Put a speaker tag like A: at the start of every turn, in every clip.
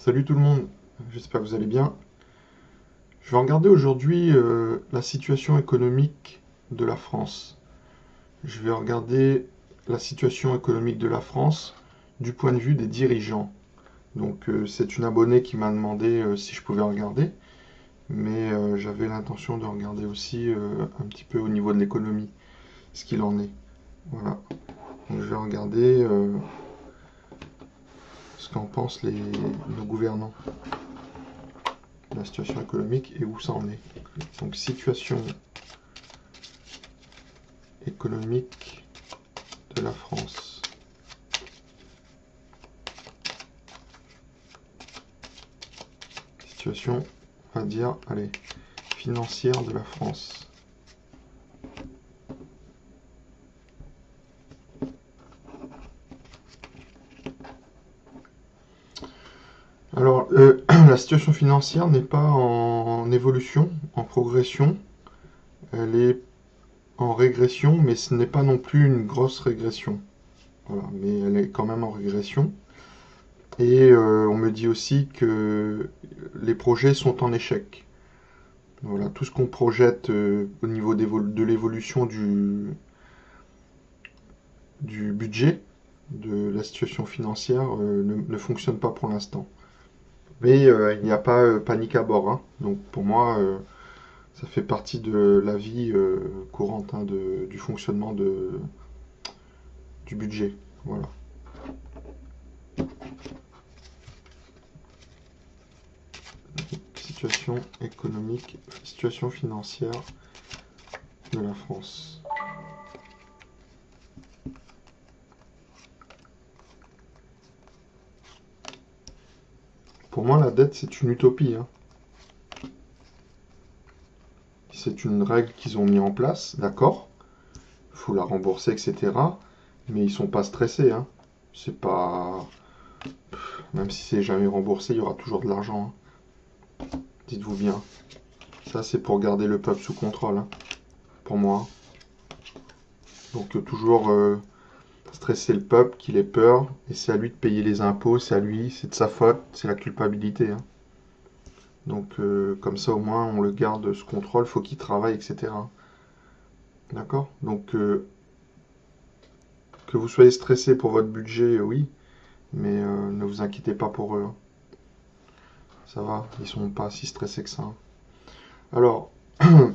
A: Salut tout le monde, j'espère que vous allez bien. Je vais regarder aujourd'hui la situation économique de la France. Je vais regarder la situation économique de la France du point de vue des dirigeants. Donc c'est une abonnée qui m'a demandé si je pouvais regarder, mais j'avais l'intention de regarder aussi un petit peu au niveau de l'économie, ce qu'il en est. Voilà, donc je vais regarder ce qu'en pensent nos gouvernants. La situation économique et où ça en est. Donc situation économique de la France. Situation, on va dire, allez, financière de la France. Alors, la situation financière n'est pas en évolution, en progression. Elle est en régression, mais ce n'est pas non plus une grosse régression. Voilà, mais elle est quand même en régression. Et on me dit aussi que les projets sont en échec. Voilà, tout ce qu'on projette au niveau de l'évolution du budget, de la situation financière, ne fonctionne pas pour l'instant. Mais il n'y a pas panique à bord, hein. Donc pour moi, ça fait partie de la vie courante, hein, du fonctionnement du budget. Voilà. Situation économique, situation financière de la France. Pour moi, la dette, c'est une utopie, hein. C'est une règle qu'ils ont mis en place, d'accord. Il faut la rembourser, etc. Mais ils sont pas stressés, hein. C'est pas... Même si c'est jamais remboursé, il y aura toujours de l'argent, hein. Dites-vous bien. Ça, c'est pour garder le peuple sous contrôle, hein, pour moi. Donc toujours stresser le peuple, qu'il ait peur, et c'est à lui de payer les impôts, c'est à lui, c'est de sa faute, c'est la culpabilité, hein. Donc comme ça au moins on le garde sous contrôle, faut qu'il travaille, etc. D'accord. Donc que vous soyez stressé pour votre budget, oui, mais ne vous inquiétez pas pour eux, hein. Ça va, ils sont pas si stressés que ça, hein. Alors,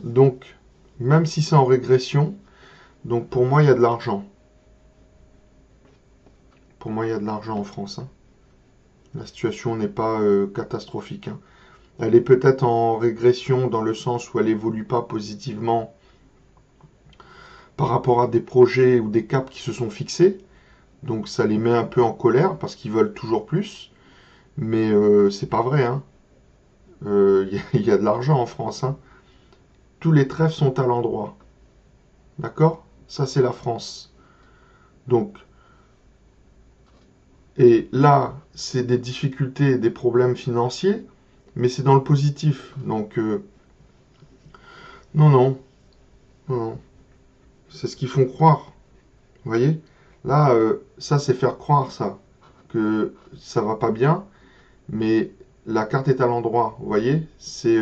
A: donc, même si c'est en régression, donc pour moi il y a de l'argent. Pour moi il y a de l'argent en France, hein. La situation n'est pas catastrophique, hein. Elle est peut-être en régression dans le sens où elle évolue pas positivement par rapport à des projets ou des caps qui se sont fixés. Donc ça les met un peu en colère parce qu'ils veulent toujours plus. Mais c'est pas vrai, hein. Y a de l'argent en France, hein. Tous les trèfles sont à l'endroit. D'accord. Ça, c'est la France. Donc, et là, c'est des difficultés, des problèmes financiers, mais c'est dans le positif. Donc, non, non, non, non. C'est ce qu'ils font croire. Vous voyez? Là, ça, c'est faire croire ça, que ça va pas bien, mais la carte est à l'endroit. Vous voyez? C'est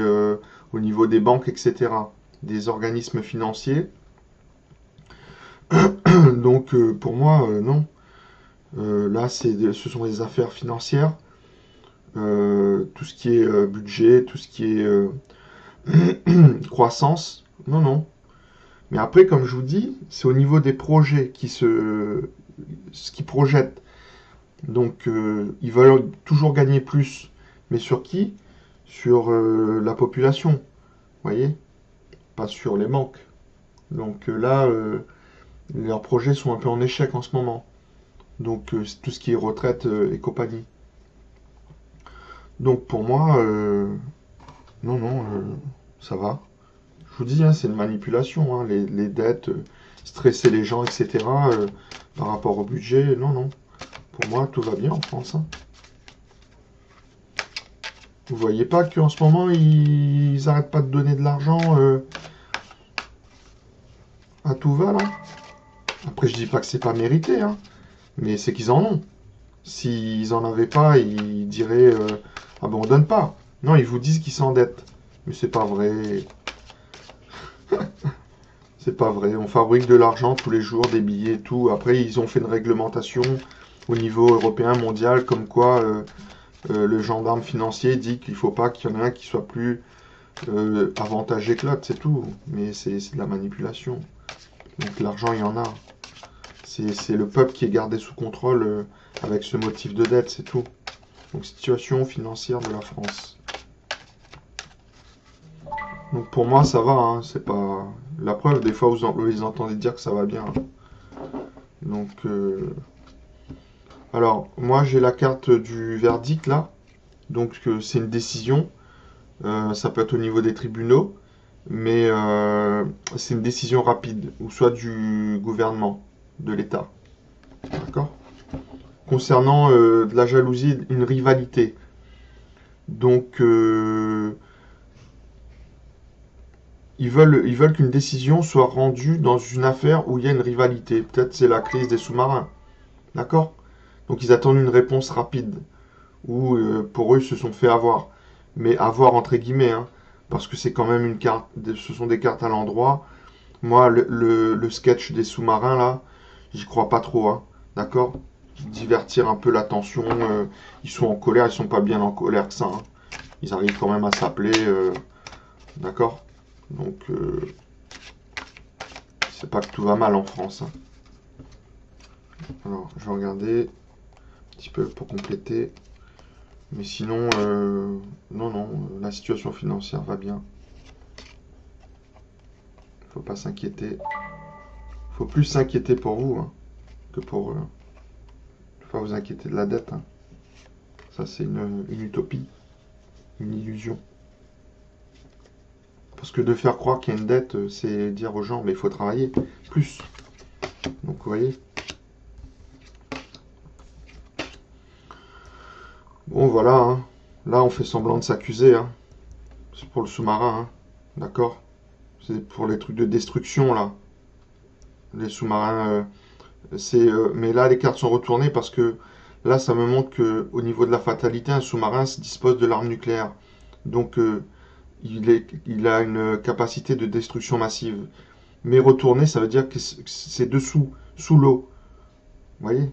A: au niveau des banques, etc., des organismes financiers. Donc, pour moi, non. Là, ce sont des affaires financières. Tout ce qui est budget, tout ce qui est croissance. Non, non. Mais après, comme je vous dis, c'est au niveau des projets ce qu'ils projettent. Donc, ils veulent toujours gagner plus. Mais sur qui? Sur la population. Vous voyez? Pas sur les banques. Donc là, leurs projets sont un peu en échec en ce moment. Donc, c'est tout ce qui est retraite et compagnie. Donc, pour moi, non, non, ça va. Je vous dis, hein, c'est une manipulation, hein, les dettes, stresser les gens, etc. Par rapport au budget, non, non. Pour moi, tout va bien en France, hein. Vous voyez pas qu'en ce moment, ils arrêtent pas de donner de l'argent à tout va, là? Après, je dis pas que c'est pas mérité, hein, mais c'est qu'ils en ont. S'ils en avaient pas, ils diraient Abandonnent pas. Non, ils vous disent qu'ils s'endettent. Mais c'est pas vrai. C'est pas vrai. On fabrique de l'argent tous les jours, des billets et tout. Après, ils ont fait une réglementation au niveau européen, mondial, comme quoi le gendarme financier dit qu'il faut pas qu'il y en ait un qui soit plus avantagé que l'autre, c'est tout. Mais c'est de la manipulation. Donc l'argent, il y en a. C'est le peuple qui est gardé sous contrôle avec ce motif de dette, c'est tout. Donc situation financière de la France. Donc pour moi, ça va, hein, c'est pas... La preuve, des fois, vous entendez dire que ça va bien. Donc, alors, moi, j'ai la carte du verdict, là. Donc, c'est une décision. Ça peut être au niveau des tribunaux. Mais c'est une décision rapide. Ou soit du gouvernement, de l'État. D'accord? Concernant de la jalousie, une rivalité. Donc, ils veulent qu'une décision soit rendue dans une affaire où il y a une rivalité. Peut-être c'est la crise des sous-marins. D'accord? Donc ils attendent une réponse rapide. Ou pour eux, ils se sont fait avoir. Mais avoir entre guillemets, hein, parce que c'est quand même une carte. Ce sont des cartes à l'endroit. Moi, le sketch des sous-marins, là, j'y crois pas trop. Hein. D'accord? Divertir un peu l'attention. Ils sont en colère, ils sont pas bien en colère que ça. Hein. Ils arrivent quand même à s'appeler. D'accord? Donc, c'est pas que tout va mal en France. Hein. Alors, je vais regarder un petit peu pour compléter. Mais sinon, non, la situation financière va bien. Faut pas s'inquiéter. Faut plus s'inquiéter pour vous hein, que pour eux. Faut pas vous inquiéter de la dette. Hein. Ça, c'est une utopie, une illusion. Parce que de faire croire qu'il y a une dette, c'est dire aux gens, mais il faut travailler plus. Donc, vous voyez. Bon, voilà. Hein. Là, on fait semblant de s'accuser. Hein. C'est pour le sous-marin. Hein. D'accord? C'est pour les trucs de destruction, là. Les sous-marins, mais là, les cartes sont retournées parce que là, ça me montre que au niveau de la fatalité, un sous-marin se dispose de l'arme nucléaire. Donc, il a une capacité de destruction massive. Mais retourner, ça veut dire que c'est dessous, sous l'eau. Vous voyez?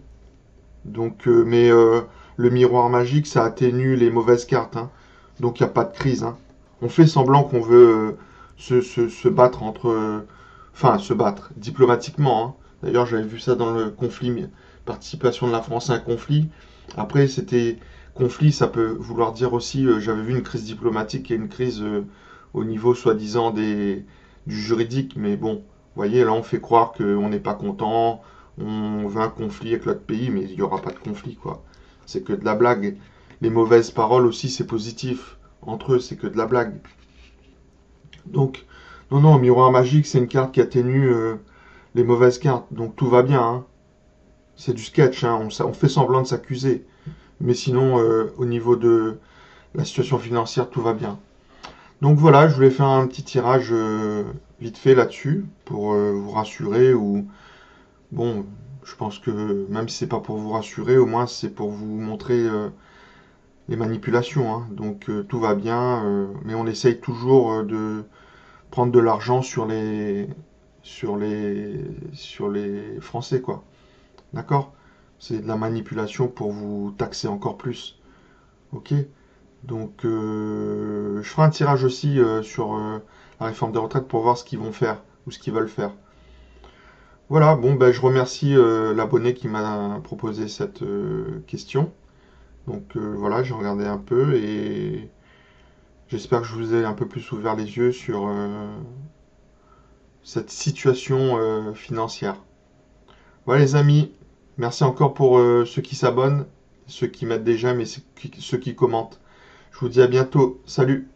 A: Donc, le miroir magique, ça atténue les mauvaises cartes. Hein. Donc, il n'y a pas de crise. Hein. On fait semblant qu'on veut se battre entre... Enfin, se battre diplomatiquement. Hein. D'ailleurs, j'avais vu ça dans le conflit, participation de la France à un conflit. Après, c'était... Conflit, ça peut vouloir dire aussi... j'avais vu une crise diplomatique et une crise au niveau, soi-disant, du juridique. Mais bon, vous voyez, là, on fait croire qu'on n'est pas content, on veut un conflit avec l'autre pays, mais il n'y aura pas de conflit, quoi. C'est que de la blague. Les mauvaises paroles aussi, c'est positif. Entre eux, c'est que de la blague. Donc, non, miroir magique, c'est une carte qui atténue les mauvaises cartes. Donc, tout va bien. Hein. C'est du sketch. Hein. On fait semblant de s'accuser. Mais sinon, au niveau de la situation financière, tout va bien. Donc, voilà, je voulais faire un petit tirage vite fait là-dessus pour vous rassurer ou... Bon, je pense que même si c'est pas pour vous rassurer, au moins c'est pour vous montrer les manipulations. Hein. Donc tout va bien, mais on essaye toujours de prendre de l'argent sur les Français, quoi. D'accord? C'est de la manipulation pour vous taxer encore plus. Ok? Donc je ferai un tirage aussi sur la réforme des retraites pour voir ce qu'ils vont faire ou ce qu'ils veulent faire. Voilà, bon, ben, je remercie l'abonné qui m'a proposé cette question. Donc voilà, j'ai regardé un peu et j'espère que je vous ai un peu plus ouvert les yeux sur cette situation financière. Voilà les amis, merci encore pour ceux qui s'abonnent, ceux qui mettent des j'aime et ceux qui commentent. Je vous dis à bientôt, salut!